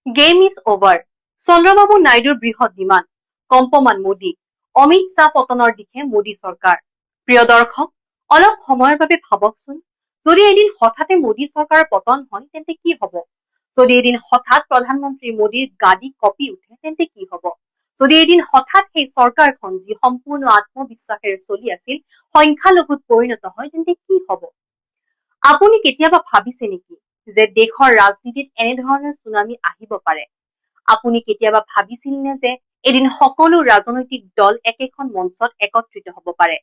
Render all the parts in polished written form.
Game is over. Chandrababu নাইডুৰ বৃহৎ demand, কম্পমান মোদী। অমিত শ্বাহ পতনৰ দিশে মোদী চৰকাৰ। প্ৰিয় দৰ্শক, অলপ সময়ৰ বাবে ভাবকচোন, যদি এদিন হঠাতে মোদী চৰকাৰৰ পতন হয় তেন্তে কি হব? যদি এদিন হঠাৎ প্ৰধানমন্ত্ৰী মোদীৰ গাদী কঁপি উঠে তেন্তে কি হব? যদি এদিন হঠাৎ সেই চৰকাৰখন যি সম্পূৰ্ণ আত্মবিশ্বাসেৰে চলি আছিল সংখ্যালঘুত পৰিণত হয় তেন্তে কি হব? আপুনি কেতিয়াবা ভাবিছে নেকি যে দেশৰ ৰাজনীতিত এনেধৰণৰ চুনামি আহিব পাৰে? আপুনি কেতিয়াবা ভাবিছিল নে যে এদিন সকলো ৰাজনৈতিক দল একেখন মঞ্চত একত্ৰিত হব পাৰে?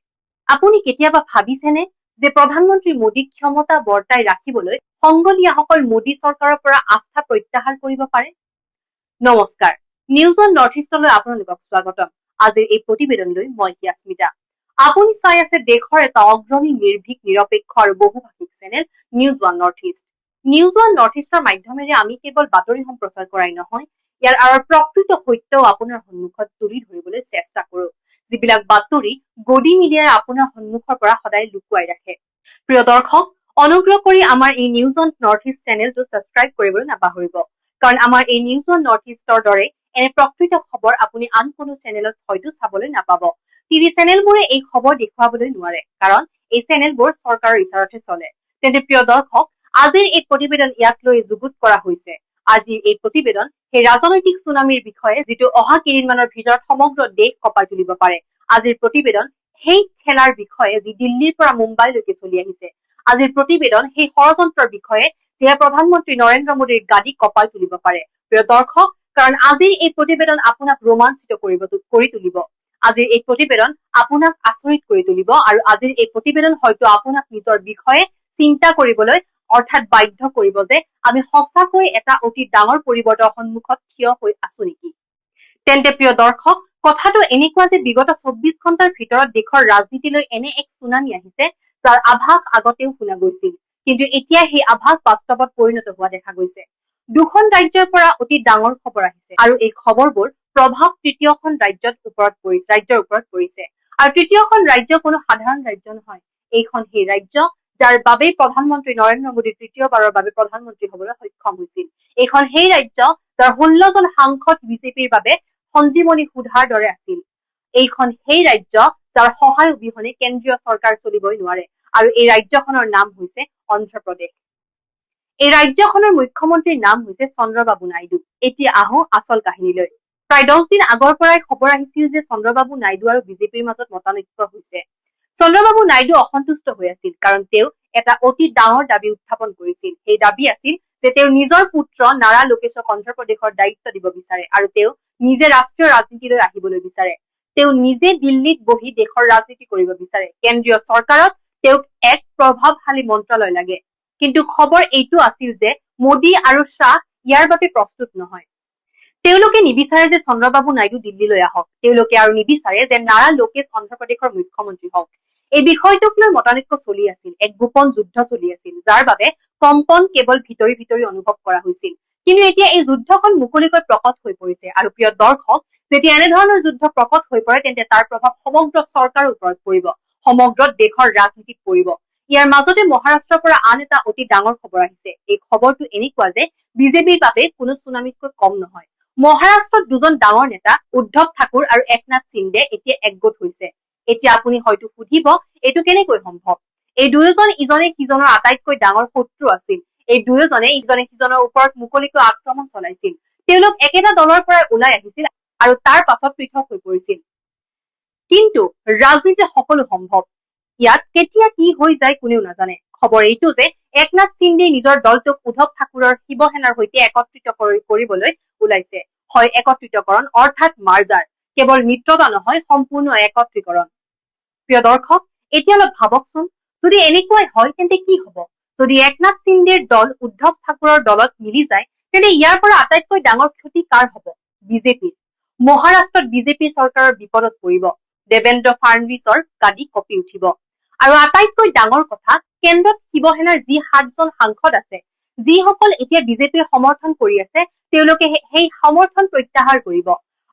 আপুনি কেতিয়াবা ভাবিছেনে যে প্ৰধানমন্ত্ৰী মোদীক ক্ষমতা বৰ্তাই ৰাখিবলৈ সংগ দিয়াসকল মোদী চৰকাৰৰ পৰা আস্থা প্ৰত্যাহাৰ কৰিব পাৰে? নমস্কাৰ, নিউজ অন নৰ্থ ইষ্টলৈ আপোনালোকক স্বাগতম। আজিৰ এই প্ৰতিবেদনলৈ মই হিয়াস্মিতা। আপুনি চাই আছে দেশৰ এটা অগ্ৰণী নিৰ্ভীক নিৰপেক্ষ আৰু বহুভাষিক channel News One North East. News One North ইষ্টৰ মাধ্যমেৰে আমি কেৱল বাতৰি সম্প্ৰচাৰ কৰাই নহয়, ইয়াৰ আঁৰৰ প্ৰকৃত সত্যও আপোনাৰ সন্মুখত তুলি ধৰিবলৈ চেষ্টা কৰো, যিবিলাক বাতৰি গদি মিডিয়াই আপোনাৰ সন্মুখৰ পৰা সদায় লুকুৱাই ৰাখে। প্ৰিয় দৰ্শক, অনুগ্ৰহ কৰি আমাৰ এই নিউজ অন নৰ্থ ইষ্ট চেনেলটো ছাবস্ক্ৰাইব কৰিবলৈ নাপাহৰিব, কাৰণ আমাৰ এই নিউজ অন নৰ্থ ইষ্টৰ দৰে এনে প্ৰকৃত খবৰ আপুনি আন কোনো চেনেলত হয়তো চাবলৈ নাপাব। টিভি চেনেলবোৰে এই খবৰ দেখুৱাবলৈ নোৱাৰে, কাৰণ এই চেনেলবোৰ চৰকাৰৰ ইচাৰতহে চলে। তেন্তে প্ৰিয় দৰ্শক, আজিৰ এই প্ৰতিবেদন ইয়াক লৈ যুগুত কৰা হৈছে। আজিৰ এই প্ৰতিবেদন সেই ৰাজনৈতিক চুনামিৰ বিষয়ে, যিটো অহা কেইদিনমানৰ ভিতৰত সমগ্ৰ দেশ কঁপাই তুলিব পাৰে। আজিৰ প্ৰতিবেদন সেই খেলাৰ বিষয়ে যি দিল্লীৰ পৰা মুম্বাইলৈকে চলি আহিছে। আজিৰ প্ৰতিবেদন সেই ষড়যন্ত্ৰৰ বিষয়ে, যিয়ে প্ৰধানমন্ত্ৰী নৰেন্দ্ৰ মোদীৰ গাদী কঁপাই তুলিব পাৰে। প্ৰিয় দৰ্শক, কাৰণ আজিৰ এই প্ৰতিবেদন আপোনাক ৰোমাঞ্চিত কৰি তুলিব। আজিৰ এই প্ৰতিবেদন আপোনাক আচৰিত কৰি তুলিব, আৰু আজিৰ এই প্ৰতিবেদন হয়তো আপোনাক নিজৰ বিষয়ে চিন্তা কৰিবলৈ অৰ্থাৎ বাধ্য কৰিব যে আমি সঁচাকৈ এটা অতি ডাঙৰ পৰিৱৰ্তনৰ সন্মুখত থিয় হৈ আছো নেকি। তেন্তে প্ৰিয় দৰ্শক, কথাটো এনেকুৱা যে বিগত 24 ঘণ্টাৰ ভিতৰত দেশৰ ৰাজনীতিলৈ এনে এক চুনামি আহিছে, যাৰ আভাস আগতেও শুনা গৈছিল, কিন্তু এতিয়া সেই আভাস বাস্তৱত পৰিণত হোৱা দেখা গৈছে। দুখন ৰাজ্যৰ পৰা অতি ডাঙৰ খবৰ আহিছে, আৰু এই খবৰবোৰ প্ৰভাৱ তৃতীয়খন ৰাজ্যৰ ওপৰত পৰিছে। আৰু তৃতীয়খন ৰাজ্য কোনো সাধাৰণ ৰাজ্য নহয়। এইখন সেই ৰাজ্য যাৰ বাবেই প্ৰধানমন্ত্ৰী নৰেন্দ্ৰ মোদী তৃতীয়বাৰৰ বাবে প্ৰধানমন্ত্ৰী হবলৈ সক্ষম হৈছিল। এইখন সেই ৰাজ্য যাৰ 16জন সাংসদ বিজেপিৰ বাবে সঞ্জীৱনী সুধাৰ দৰে আছিল। এইখন সেই ৰাজ্য যাৰ সহায় অবিহনে কেন্দ্ৰীয় চৰকাৰ চলিবই নোৱাৰে, আৰু এই ৰাজ্যখনৰ নাম হৈছে অন্ধ্ৰপ্ৰদেশ। এই ৰাজ্যখনৰ মুখ্যমন্ত্ৰীৰ নাম হৈছে চন্দ্ৰবাবু নাইডু। এতিয়া আহো আচল কাহিনীলৈ। প্ৰায় 10 দিন আগৰ পৰাই খবৰ আহিছিল যে চন্দ্ৰবাবু নাইডু আৰু বিজেপিৰ মাজত মতানৈক্য হৈছে। চন্দ্ৰবাবু নাইডু অসন্তুষ্ট হৈ আছিল, কাৰণ তেওঁ এটা অতি ডাঙৰ দাবী উত্থাপন কৰিছিল। সেই দাবী আছিল যে তেওঁৰ নিজৰ পুত্ৰ নাৰা লোকেশক অন্ধ্ৰপ্ৰদেশৰ দায়িত্ব দিব বিচাৰে, আৰু তেওঁ নিজে ৰাষ্ট্ৰীয় ৰাজনীতিলৈ আহিবলৈ বিচাৰে। তেওঁ নিজে দিল্লীত বহি দেশৰ ৰাজনীতি কৰিব বিচাৰে। কেন্দ্ৰীয় চৰকাৰত তেওঁক এক প্ৰভাৱশালী মন্ত্ৰালয় লাগে। কিন্তু খবৰ এইটো আছিল যে মোদী আৰু শ্বাহ ইয়াৰ বাবে প্ৰস্তুত নহয়। তেওঁলোকে নিবিচাৰে যে চন্দ্ৰবাবু নাইডু দিল্লীলৈ আহক। তেওঁলোকে আৰু নিবিচাৰে যে নাৰা লোকেশ অন্ধ্ৰপ্ৰদেশৰ মুখ্যমন্ত্ৰী হওক। এই বিষয়টোক লৈ মতানৈক্য চলি আছিল, এক গোপন যুদ্ধ চলি আছিল, যাৰ বাবে কম্পন কেৱল ভিতৰি ভিতৰি অনুভৱ কৰা হৈছিল। কিন্তু এতিয়া এই যুদ্ধখন মুকলিকৈ প্ৰকট হৈ পৰিছে, আৰু প্ৰিয় দৰ্শক, যেতিয়া এনেধৰণৰ যুদ্ধ প্ৰকট হৈ পৰে তেন্তে তাৰ প্ৰভাৱ সমগ্ৰ চৰকাৰৰ ওপৰত পৰিব, সমগ্ৰ দেশৰ ৰাজনীতিত পৰিব। ইয়াৰ মাজতে মহাৰাষ্ট্ৰৰ পৰা আন এটা অতি ডাঙৰ খবৰ আহিছে। এই খবৰটো এনেকুৱা যে বিজেপিৰ বাবে কোনো চুনামিতকৈ কম নহয়। মহাৰাষ্ট্ৰত দুজন ডাঙৰ নেতা উদ্ধৱ ঠাকুৰ আৰু একনাথ সিন্দে এতিয়া একগোট হৈছে। এতিয়া আপুনি হয়তো সুধিব, এইটো কেনেকৈ সম্ভৱ? এই দুয়োজন ইজনে সিজনৰ আটাইতকৈ ডাঙৰ শত্ৰু আছিল। এই দুয়োজনে ইজনে সিজনৰ ওপৰত মুকলিকৈ আক্ৰমণ চলাইছিল। তেওঁলোক একেটা দলৰ পৰা ওলাই আহিছিল আৰু তাৰ পাছত পৃথক হৈ পৰিছিল। কিন্তু ৰাজনীতিত সকলো সম্ভৱ। ইয়াত কেতিয়া কি হৈ যায় কোনেও নাজানে। খবৰ এইটো যে একনাথ সিন্দে নিজৰ দলটোক উদ্ধৱ ঠাকুৰৰ শিৱসেনাৰ সৈতে একত্ৰিত কৰিবলৈ ওলাইছে। হয় একত্ৰিতকৰণ, অৰ্থাৎ মাৰ্জাৰ। কেৱল মিত্ৰতা নহয়, সম্পূৰ্ণ একত্ৰীকৰণ। প্ৰিয় দৰ্শক, এতিয়া অলপ ভাবকচোন, যদি এনেকুৱাই হয় তেন্তে কি হব? যদি একনাথ সিন্দেৰ দল উদ্ধৱ ঠাকুৰৰ দলত মিলি যায় তেন্তে ইয়াৰ পৰা আটাইতকৈ ডাঙৰ ক্ষতি কাৰ হব? বিজেপিৰ। মহাৰাষ্ট্ৰত বিজেপি চৰকাৰৰ বিপদত পৰিব। দেৱেন্দ্ৰ ফাড়নবিছৰ গাদী কঁপি উঠিব। আৰু আটাইতকৈ ডাঙৰ কথা, কেন্দ্ৰত শিৱসেনাৰ যি 7জন সাংসদ আছে, যিসকল এতিয়া বিজেপিৰ সমৰ্থন কৰি আছে, তেওঁলোকে সেই সমৰ্থন প্ৰত্যাহাৰ কৰিব।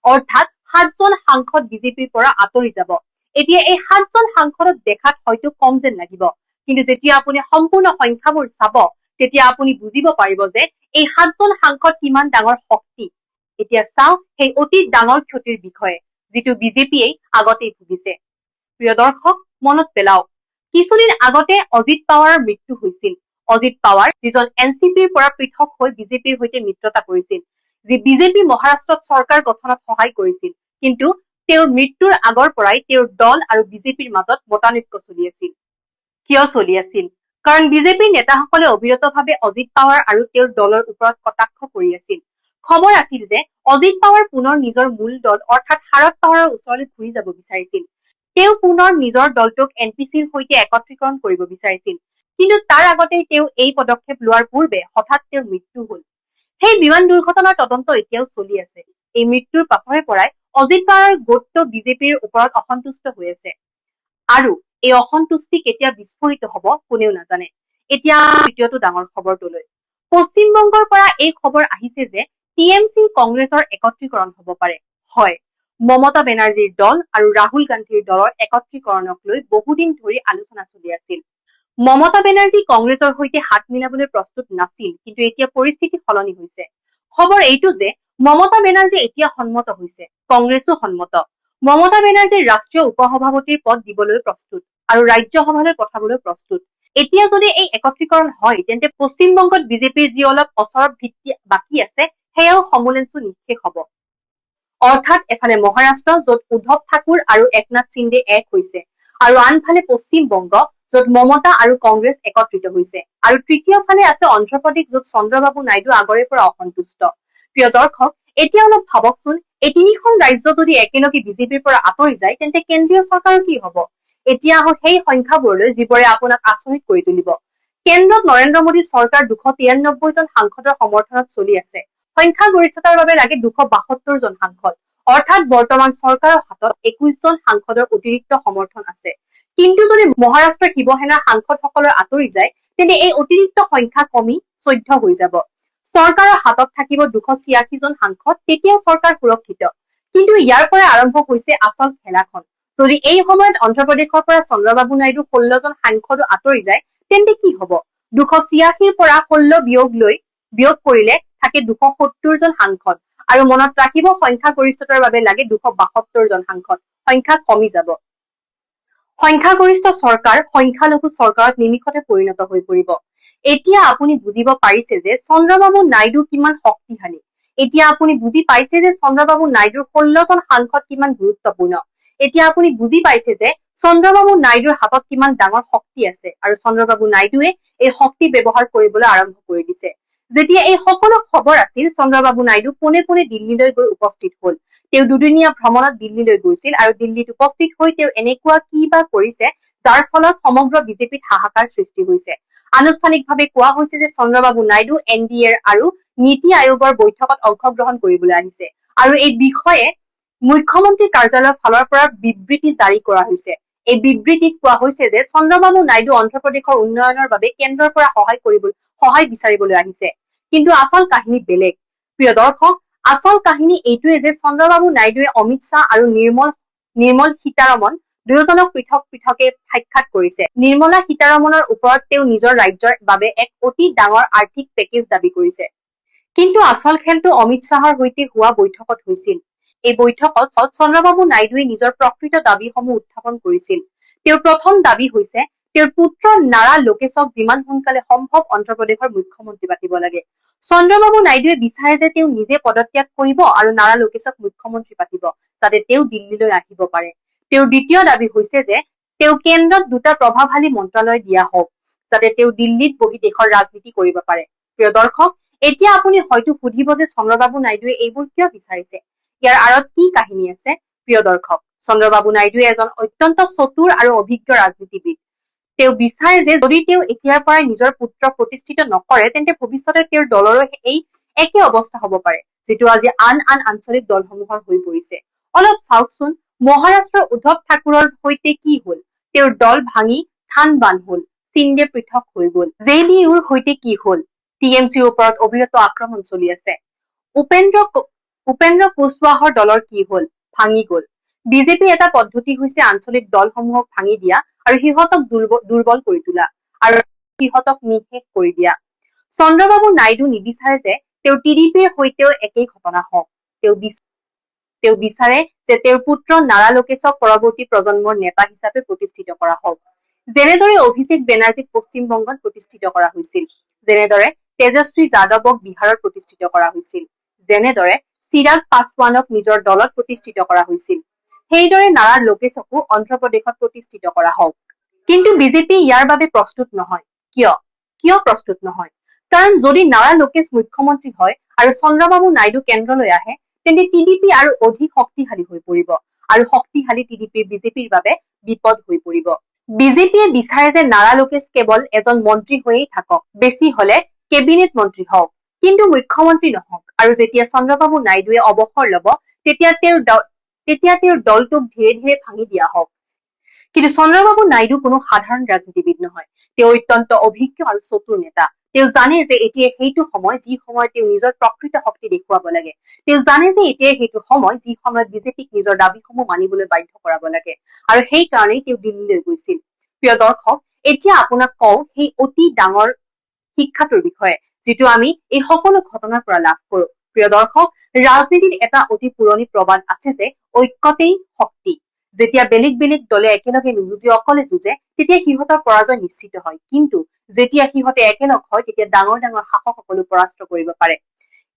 অৰ্থাৎ 7জন সাংসদ বিজেপিৰ পৰা আঁতৰি যাব। এতিয়া এই 7জন সাংসদক দেখাত হয়তো কম যেন লাগিব, কিন্তু যেতিয়া আপুনি সম্পূৰ্ণ সংখ্যাবোৰ চাব তেতিয়া আপুনি বুজিব পাৰিব যে এই 7জন সাংসদ কিমান ডাঙৰ শক্তি। এতিয়া চাওঁ সেই অতি ডাঙৰ ক্ষতিৰ বিষয়ে, যিটো বিজেপিয়ে আগতেই ভুগিছে। প্ৰিয় দৰ্শক, মনত পেলাওক, কিছুদিন আগতে অজিত পাৱাৰৰ মৃত্যু হৈছিল। অজিত পাৱাৰ, যিজন এনচিপিৰ পৰা পৃথক হৈ বিজেপিৰ সৈতে মিত্ৰতা কৰিছিল, যি বিজেপি মহাৰাষ্ট্ৰত চৰকাৰ গঠনত সহায় কৰিছিল। কিন্তু তেওঁৰ মৃত্যুৰ আগৰ পৰাই তেওঁৰ দল আৰু বিজেপিৰ মাজত মতানৈক্য চলি আছিল। কিয় চলি আছিল? কাৰণ বিজেপিৰ নেতাসকলে অবিৰতভাৱে অজিত পাৱাৰ আৰু তেওঁৰ দলৰ ওপৰত কটাক্ষ কৰি আছিল। খবৰ আছিল যে অজিত পাৱাৰ পুনৰ নিজৰ মূল দল অৰ্থাৎ শাৰদ পাৱাৰৰ ওচৰলৈ ঘূৰি যাব বিচাৰিছিল। তেওঁ পুনৰ নিজৰ দলটোক এনপিচিৰ সৈতে একত্ৰীকৰণ কৰিব বিচাৰিছিল। কিন্তু তাৰ আগতেই তেওঁ এই পদক্ষেপ লোৱাৰ পূৰ্বে হঠাৎ তেওঁৰ মৃত্যু হল। সেই বিমান দুৰ্ঘটনাৰ তদন্ত এতিয়াও চলি আছে। এই মৃত্যুৰ পাছৰে পৰাই অজিত পাৱাৰৰ গোটটো বিজেপিৰ ওপৰত অসন্তুষ্ট হৈ আছে। আৰু এই অসন্তুষ্টি কেতিয়া বিস্ফোৰিত হব কোনেও নাজানে। এতিয়া দ্বিতীয়টো ডাঙৰ খবৰটোলৈ। পশ্চিমবংগৰ পৰা এই খবৰ আহিছে যে টিএমচি কংগ্ৰেছৰ একত্ৰীকৰণ হব পাৰে। হয়, মমতা বেনাৰ্জীৰ দল আৰু ৰাহুল গান্ধীৰ দলৰ একত্ৰীকৰণক লৈ বহুদিন ধৰি আলোচনা চলি আছিল। মমতা বেনাৰ্জী কংগ্ৰেছৰ সৈতে হাত মিলাবলৈ প্ৰস্তুত নাছিল, কিন্তু এতিয়া পৰিস্থিতি সলনি হৈছে। খবৰ এইটো যে মমতা বেনাৰ্জী এতিয়া সন্মত হৈছে, কংগ্ৰেছো সন্মত। মমতা বেনাৰ্জীৰ ৰাষ্ট্ৰীয় উপসভাপতিৰ পদ দিবলৈ প্ৰস্তুত আৰু ৰাজ্যসভালৈ পঠাবলৈ প্ৰস্তুত। এতিয়া যদি এই একত্ৰীকৰণ হয়, তেন্তে পশ্চিমবংগত বিজেপিৰ যি অলপ অচৰব ভিত্তি বাকী আছে, সেয়াও সমোলেঞ্চু নিঃশেষ হব। অৰ্থাৎ এফালে মহাৰাষ্ট্ৰ, য'ত উদ্ধৱ ঠাকুৰ আৰু একনাথ সিন্দে এক হৈছে, আৰু আনফালে পশ্চিমবংগ, য'ত মমতা আৰু কংগ্ৰেছ একত্ৰিত হৈছে, আৰু তৃতীয় ফালে আছে অন্ধ্ৰপ্ৰদেশ, য'ত চন্দ্ৰবাবু নাইডু আগৰে পৰা অসন্তুষ্ট। প্ৰিয় দৰ্শক, এতিয়া অলপ ভাবকচোন, এই তিনিখন ৰাজ্য যদি একেলগে বিজেপিৰ পৰা আঁতৰি যায়, তেন্তে কেন্দ্ৰীয় চৰকাৰৰ কি হব? এতিয়া আহক সেই সংখ্যাবোৰলৈ, যিবোৰে আপোনাক আচৰিত কৰি তুলিব। কেন্দ্ৰত নৰেন্দ্ৰ মোদীৰ চৰকাৰ 293 জন সাংসদৰ সমৰ্থনত চলি আছে। সংখ্যাগৰিষ্ঠতাৰ বাবে লাগে 272 জন সাংসদ। অৰ্থাৎ বৰ্তমান চৰকাৰৰ হাতত 21 জন সাংসদৰ অতিৰিক্ত সমৰ্থন আছে। কিন্তু যদি মহাৰাষ্ট্ৰৰ শিৱসেনাৰ সাংসদসকলৰ আঁতৰি যায়, তেন্তে এই অতিৰিক্ত সংখ্যা কমি 14 হৈ যাব। চৰকাৰৰ হাতত থাকিব 286 জন সাংসদ, তেতিয়া চৰকাৰ সুৰক্ষিত। কিন্তু ইয়াৰ পৰা আৰম্ভ হৈছে আচল খেলাখন। যদি এই সময়ত অন্ধ্ৰপ্ৰদেশৰ পৰা চন্দ্ৰবাবু নাইডুৰ 16 জন সাংসদো আঁতৰি যায়, তেন্তে কি হব? 286ৰ পৰা 16 বিয়োগ কৰিলে থাকে 270 জন সাংসদ। আৰু মনত ৰাখিব, সংখ্যাগৰিষ্ঠতাৰ বাবে লাগে 272 জন সাংসদ। সংখ্যা কমি যাব। সংখ্যাগৰিষ্ঠ চৰকাৰ সংখ্যালঘু চৰকাৰত নিমিষতে পৰিণত হৈ পৰিব। এতিয়া আপুনি বুজিব পাৰিছে যে চন্দ্ৰবাবু নাইডু কিমান শক্তিশালী। এতিয়া আপুনি বুজি পাইছে যে চন্দ্ৰবাবু নাইডুৰ 16 জন সাংসদ কিমান গুৰুত্বপূৰ্ণ। এতিয়া আপুনি বুজি পাইছে যে চন্দ্ৰবাবু নাইডুৰ হাতত কিমান ডাঙৰ শক্তি আছে, আৰু চন্দ্ৰবাবু নাইডুৱে এই শক্তি ব্যৱহাৰ কৰিবলৈ আৰম্ভ কৰি দিছে। যেতিয়া এই সকলো খবৰ আছিল, চন্দ্ৰবাবু নাইডু পোনে পোনে দিল্লীলৈ গৈ উপস্থিত হল। তেওঁ দুদিনীয়া ভ্ৰমণত দিল্লীলৈ গৈছিল, আৰু দিল্লীত উপস্থিত হৈ তেওঁ এনেকুৱা কি বা কৰিছে, যাৰ ফলত সমগ্ৰ বিজেপিত হাহাকাৰ সৃষ্টি হৈছে। আনুষ্ঠানিকভাৱে কোৱা হৈছে যে চন্দ্ৰবাবু নাইডু NDA আৰু নীতি আয়োগৰ বৈঠকত অংশগ্ৰহণ কৰিবলৈ আহিছে, আৰু এই বিষয়ে মুখ্যমন্ত্ৰী কাৰ্যালয়ৰ ফালৰ পৰা বিবৃতি জাৰি কৰা হৈছে। এই বিবৃতিত কোৱা হৈছে যে চন্দ্ৰবাবু নাইডু অন্ধ্ৰপ্ৰদেশৰ উন্নয়নৰ বাবে কেন্দ্ৰৰ পৰা সহায় বিচাৰিবলৈ আহিছে। কিন্তু আচল কাহিনী বেলেগ। প্ৰিয় দৰ্শক, আচল কাহিনী এইটোৱে যে চন্দ্ৰবাবু নাইডুৱে অমিত শ্বাহ আৰু নিৰ্মল সীতাৰমন দুয়োজনক পৃথক পৃথকে সাক্ষাৎ কৰিছে। নিৰ্মলা সীতাৰমনৰ ওপৰত তেওঁ নিজৰ ৰাজ্যৰ বাবে এক অতি ডাঙৰ আৰ্থিক পেকেজ দাবী কৰিছে। কিন্তু আচল খেলটো অমিত শ্বাহৰ সৈতে হোৱা বৈঠকত হৈছিল। এই বৈঠকত চন্দ্ৰবাবু নাইডুৱে নিজৰ প্ৰকৃত দাবীসমূহ উত্থাপন কৰিছিল। তেওঁৰ প্ৰথম দাবী হৈছে তেওঁৰ পুত্ৰ নাৰা লোকেশক যিমান সোনকালে সম্ভৱ অন্ধ্ৰপ্ৰদেশৰ মুখ্যমন্ত্ৰী পাতিব লাগে। চন্দ্ৰবাবু নাইডুৱে বিচাৰে যে তেওঁ নিজে পদত্যাগ কৰিব আৰু নাৰা লোকেশক মুখ্যমন্ত্ৰী পাতিব, যাতে তেওঁ দিল্লীলৈ আহিব পাৰে। তেওঁৰ দ্বিতীয় দাবী হৈছে যে তেওঁ কেন্দ্ৰত 2টা প্ৰভাৱশালী মন্ত্ৰালয় দিয়া হওক, যাতে তেওঁ দিল্লীত বহি দেশৰ ৰাজনীতি কৰিব পাৰে। প্ৰিয় দৰ্শক, এতিয়া আপুনি হয়তো সুধিব যে চন্দ্ৰবাবু নাইডুৱে এইবোৰ কিয় বিচাৰিছে? ইয়াৰ আঁৰত কি কাহিনী আছে? প্ৰিয় দৰ্শক, চন্দ্ৰবাবু নাইডুৱে এজন অত্যন্ত চতুৰ আৰু অভিজ্ঞ ৰাজনীতিবিদ। তেওঁ বিচাৰে যে যদি তেওঁ এতিয়াৰ পৰাই নিজৰ পুত্ৰক প্ৰতিষ্ঠিত নকৰে, তেন্তে ভৱিষ্যতে তেওঁৰ দলৰো এই একে অৱস্থা হব পাৰে, যিটো আজি আন আঞ্চলিক দলসমূহৰ হৈ পৰিছে। অলপ চাওকচোন, মহাৰাষ্ট্ৰৰ উদ্ধৱ ঠাকুৰৰ সৈতে কি হল? তেওঁৰ দল ভাঙি থান বান হল। সিন্দে পৃথক হৈ গল। JDUৰ সৈতে কি হল? TMCৰ ওপৰত অবিৰত আক্ৰমণ চলি আছে। উপেন্দ্ৰ কুশৱাহৰ দলৰ কি হল? ভাঙি গল। বিজেপিৰ এটা পদ্ধতি হৈছে আঞ্চলিক দলসমূহক ভাঙি দিয়া আৰু সিহঁতক দুৰ্বল কৰি তোলা আৰু সিহঁতক নিঃশেষ কৰি দিয়া। চন্দ্ৰবাবু নাইডু নিবিচাৰে যে তেওঁৰ টিডিপিৰ সৈতেও একেই ঘটনা হওক। তেওঁ বিচাৰে যে তেওঁৰ পুত্ৰ নাৰা লোকেশক পৰৱৰ্তী প্ৰজন্মৰ নেতা হিচাপে প্ৰতিষ্ঠিত কৰা হওক। যেনেদৰে অভিষেক বেনাৰ্জীক পশ্চিমবংগত প্ৰতিষ্ঠিত কৰা হৈছিল, যেনেদৰে তেজস্বী যাদৱক বিহাৰত প্ৰতিষ্ঠিত কৰা হৈছিল, যেনেদৰে চিৰাগ পাছৱানক নিজৰ দলত প্ৰতিষ্ঠিত কৰা হৈছিল, সেইদৰে নাৰা লোকেশকো অন্ধ্ৰপ্ৰদেশত প্ৰতিষ্ঠিত কৰা হওক। কিন্তু বিজেপি ইয়াৰ বাবে প্ৰস্তুত নহয়। কিয় প্ৰস্তুত নহয়? কাৰণ যদি নাৰা লোকেশ মুখ্যমন্ত্ৰী হয় আৰু চন্দ্ৰবাবু নাইডু কেন্দ্ৰলৈ আহে, তেন্তে টিডিপি আৰু অধিক শক্তিশালী হৈ পৰিব আৰু শক্তিশালী টিডিপিৰ বিজেপিৰ বাবে বিপদ হৈ পৰিব। বিজেপিয়ে বিচাৰে যে নাৰা লোকেশ কেৱল এজন মন্ত্ৰী হৈয়েই থাকক, বেছি হলে কেবিনেট মন্ত্ৰী হওক, কিন্তু মুখ্যমন্ত্ৰী নহওক। আৰু যেতিয়া চন্দ্ৰবাবু নাইডুৱে অৱসৰ লব, তেতিয়া তেওঁৰ দলটোক ধীৰে ধীৰে ভাঙি দিয়া হওক। কিন্তু চন্দ্ৰবাবু নাইডু কোনো সাধাৰণ ৰাজনীতিবিদ নহয়। তেওঁ অত্যন্ত অভিজ্ঞ আৰু চতুৰ নেতা। তেওঁ জানে যে এতিয়াই সেইটো সময় যি সময়ত তেওঁ নিজৰ প্ৰকৃত শক্তি দেখুৱাব লাগে। তেওঁ জানে যে এতিয়াই সেইটো সময় যি সময়ত বিজেপিক নিজৰ দাবীসমূহ মানিবলৈ বাধ্য কৰাব লাগে। আৰু সেই কাৰণেই তেওঁ দিল্লীলৈ গৈছিল। প্ৰিয় দৰ্শক, এতিয়া আপোনাক কওঁ সেই অতি ডাঙৰ শিক্ষাটোৰ বিষয়ে, যিটো আমি এই সকলো ঘটনাৰ পৰা লাভ কৰো। প্ৰিয় দৰ্শক, ৰাজনীতিত এটা অতি পুৰণি প্ৰবাদ আছে যে ঐক্যতেই শক্তি। যেতিয়া বেলেগ বেলেগ দলে একেলগে নুযুঁজি অকলে যুঁজে, তেতিয়া সিহঁতৰ পৰাজয় নিশ্চিত হয়। কিন্তু যেতিয়া সিহঁতে একেলগ হয়, তেতিয়া ডাঙৰ ডাঙৰ শাসকসকলো পৰাস্ত কৰিব পাৰে।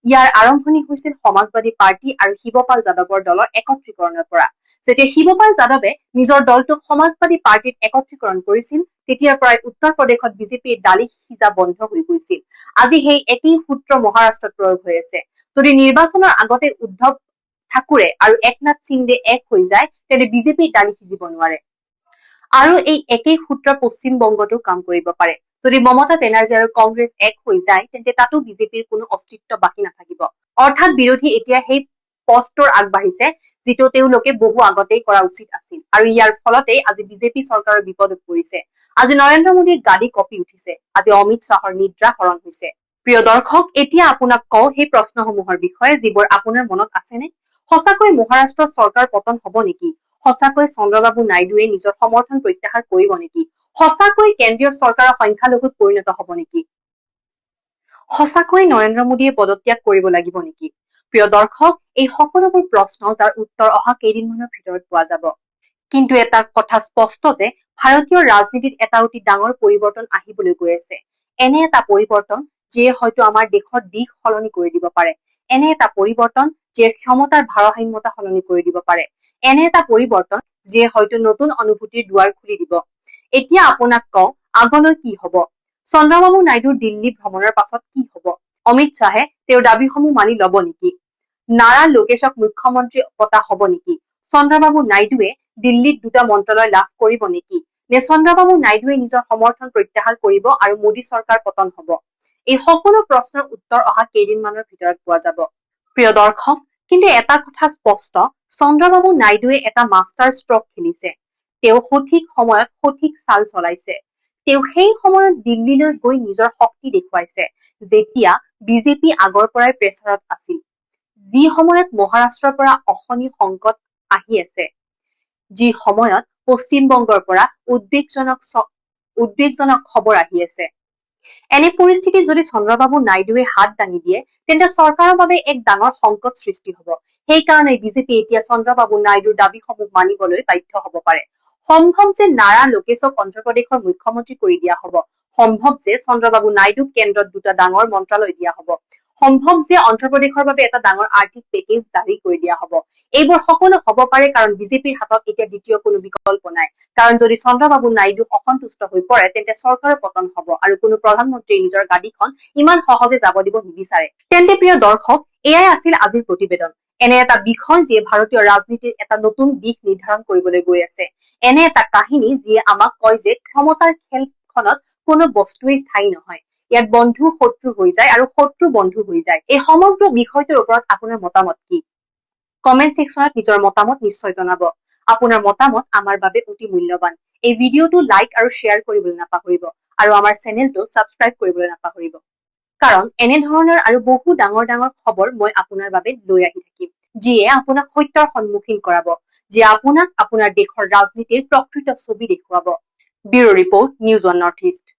ইয়াৰ আৰম্ভণি হৈছিল সমাজবাদী পাৰ্টি আৰু শিৱপাল যাদৱৰ দলৰ একত্ৰীকৰণৰ পৰা। যেতিয়া শিৱপাল যাদৱে নিজৰ দলটোক সমাজবাদী পাৰ্টিত একত্ৰীকৰণ কৰিছিল, তেতিয়াৰ পৰাই উত্তৰ প্ৰদেশত বিজেপিৰ দালি সিজা বন্ধ হৈ গৈছিল। আজি সেই একেই সূত্ৰ মহাৰাষ্ট্ৰত প্ৰয়োগ হৈ আছে। যদি নিৰ্বাচনৰ আগতে উদ্ধৱ ঠাকুৰে আৰু একনাথ সিন্দে এক হৈ যায়, তেন্তে বিজেপিৰ দালি সিজিব নোৱাৰে। আৰু এই একেই সূত্ৰ পশ্চিমবংগতো কাম কৰিব পাৰে। যদি মমতা বেনাৰ্জী আৰু কংগ্ৰেছ এক হৈ যায়, তেন্তে তাতো বিজেপিৰ কোনো অস্তিত্ব বাকী নাথাকিব। অৰ্থাৎ বিৰোধী এতিয়া সেই পথটোৰ আগবাঢ়িছে, যিটো তেওঁলোকে বহু আগতেই কৰা উচিত আছিল। আৰু ইয়াৰ ফলতেই আজি বিজেপি চৰকাৰৰ বিপদত পৰিছে। আজি নৰেন্দ্ৰ মোদীৰ গাদী কঁপি উঠিছে। আজি অমিত শ্বাহৰ নিদ্ৰা হৰণ হৈছে। প্ৰিয় দৰ্শক, এতিয়া আপোনাক কওঁ সেই প্ৰশ্নসমূহৰ বিষয়ে, যিবোৰ আপোনাৰ মনত আছেনে? সঁচাকৈ মহাৰাষ্ট্ৰত চৰকাৰ পতন হব নেকি? সঁচাকৈ চন্দ্ৰবাবু নাইডুৱে নিজৰ সমৰ্থন প্ৰত্যাহাৰ কৰিব নেকি? সঁচাকৈ কেন্দ্ৰীয় চৰকাৰৰ সংখ্যালঘুত পৰিণত হব নেকি? সঁচাকৈ নৰেন্দ্ৰ মোদীয়ে পদত্যাগ কৰিব লাগিব নেকি? প্ৰিয় দৰ্শক, এই সকলোবোৰ প্ৰশ্ন যাৰ উত্তৰ অহা কেইদিনমানৰ ভিতৰত পোৱা যাব। কিন্তু এটা কথা স্পষ্ট যে ভাৰতীয় ৰাজনীতিত এটা অতি ডাঙৰ পৰিৱৰ্তন আহিবলৈ গৈ আছে। এনে এটা পৰিৱৰ্তন যিয়ে হয়তো আমাৰ দেশৰ দিশ সলনি কৰি দিব পাৰে। এনে এটা পৰিৱৰ্তন যিয়ে ক্ষমতাৰ ভাৰসাম্যতা সলনি কৰি দিব পাৰে। এনে এটা পৰিৱৰ্তন যিয়ে হয়তো নতুন অনুভূতিৰ দুৱাৰ খুলি দিব। এতিয়া আপোনাক কওঁ, আগলৈ কি হব? চন্দ্ৰবাবু নাইডুৰ দিল্লী ভ্ৰমণৰ পাছত কি হব? অমিত শ্বাহে তেওঁৰ দাবীসমূহ মানি লব নেকি? নাৰা লোকেশক মুখ্যমন্ত্ৰী পতা হব নেকি? চন্দ্ৰবাবু নাইডুৱে দিল্লীত দুটা মন্ত্ৰালয় লাভ কৰিব নেকি? নে চন্দ্ৰবাবু নাইডুৱে নিজৰ সমৰ্থন প্ৰত্যাহাৰ কৰিব আৰু মোদী চৰকাৰ পতন হব? এই সকলো প্ৰশ্নৰ উত্তৰ অহা কেইদিনমানৰ ভিতৰত পোৱা যাব। প্ৰিয় দৰ্শক, কিন্তু এটা কথা স্পষ্ট, চন্দ্ৰবাবু নাইডুৱে এটা মাষ্টাৰ ষ্ট্ৰক খেলিছে। তেওঁ সঠিক সময়ত সঠিক চাল চলাইছে। তেওঁ সেই সময়ত দিল্লীলৈ গৈ নিজৰ শক্তি দেখুৱাইছে, যেতিয়া বিজেপি আগৰ পৰাই প্ৰেচাৰত আছিল। যি সময়ত মহাৰাষ্ট্ৰৰ পৰা অশনি সংকট আহি আছে, যি সময়ত পশ্চিমবংগৰ পৰা উদ্বেগজনক খবৰ আহি আছে। এনে পৰিস্থিতিত যদি চন্দ্ৰবাবু নাইডুৱে হাত দাঙি দিয়ে, তেন্তে চৰকাৰৰ বাবে এক ডাঙৰ সংকট সৃষ্টি হব। সেইকাৰণে বিজেপি এতিয়া চন্দ্ৰবাবু নাইডুৰ দাবীসমূহ মানিবলৈ বাধ্য হব পাৰে। সম্ভৱ যে নাৰা লোকেশক অন্ধ্ৰপ্ৰদেশৰ মুখ্যমন্ত্ৰী কৰি দিয়া হব। সম্ভৱ যে চন্দ্ৰবাবু নাইডুক কেন্দ্ৰত দুটা ডাঙৰ মন্ত্ৰালয় দিয়া হব। সম্ভৱ যে অন্ধ্ৰপ্ৰদেশৰ বাবে এটা ডাঙৰ আৰ্থিক পেকেজ জাৰি কৰি দিয়া হব। এইবোৰ সকলো হব পাৰে, কাৰণ বিজেপিৰ হাতত এতিয়া দ্বিতীয় কোনো বিকল্প নাই। কাৰণ যদি চন্দ্ৰবাবু নাইডু অসন্তুষ্ট হৈ পৰে, তেন্তে চৰকাৰৰ পতন হব আৰু কোনো প্ৰধানমন্ত্ৰীয়ে নিজৰ গাদীখন ইমান সহজে যাব দিব নিবিচাৰে। তেন্তে প্ৰিয় দৰ্শক, এয়াই আছিল আজিৰ প্ৰতিবেদন। এনে এটা বিষয় যিয়ে ভাৰতীয় ৰাজনীতিৰ এটা নতুন দিশ নিৰ্ধাৰণ কৰিবলৈ গৈ আছে। এনে এটা কাহিনী যিয়ে আমাক কয় যে ক্ষমতাৰ খেলখনত কোনো বস্তুৱেই স্থায়ী নহয়। ইয়াত বন্ধু শত্ৰু হৈ যায় আৰু শত্ৰু বন্ধু হৈ যায়। এই সমগ্ৰ বিষয়টোৰ ওপৰত আপোনাৰ মতামত কি? কমেন্ট ছেকশ্যনত নিজৰ মতামত নিশ্চয় জনাব। আপোনাৰ মতামত আমাৰ বাবে অতি মূল্যৱান। এই ভিডিঅ'টো লাইক আৰু শ্বেয়াৰ কৰিবলৈ নাপাহৰিব আৰু আমাৰ চেনেলটো ছাবস্ক্ৰাইব কৰিবলৈ নাপাহৰিব। কাৰণ এনেধৰণৰ আৰু বহু ডাঙৰ ডাঙৰ খবৰ মই আপোনাৰ বাবে লৈ আহি থাকিম, যিয়ে আপোনাক সত্যৰ সন্মুখীন কৰাব, যিয়ে আপোনাক আপোনাৰ দেশৰ ৰাজনীতিৰ প্ৰকৃত ছবি দেখুৱাব। Bureau report, news 1 north east.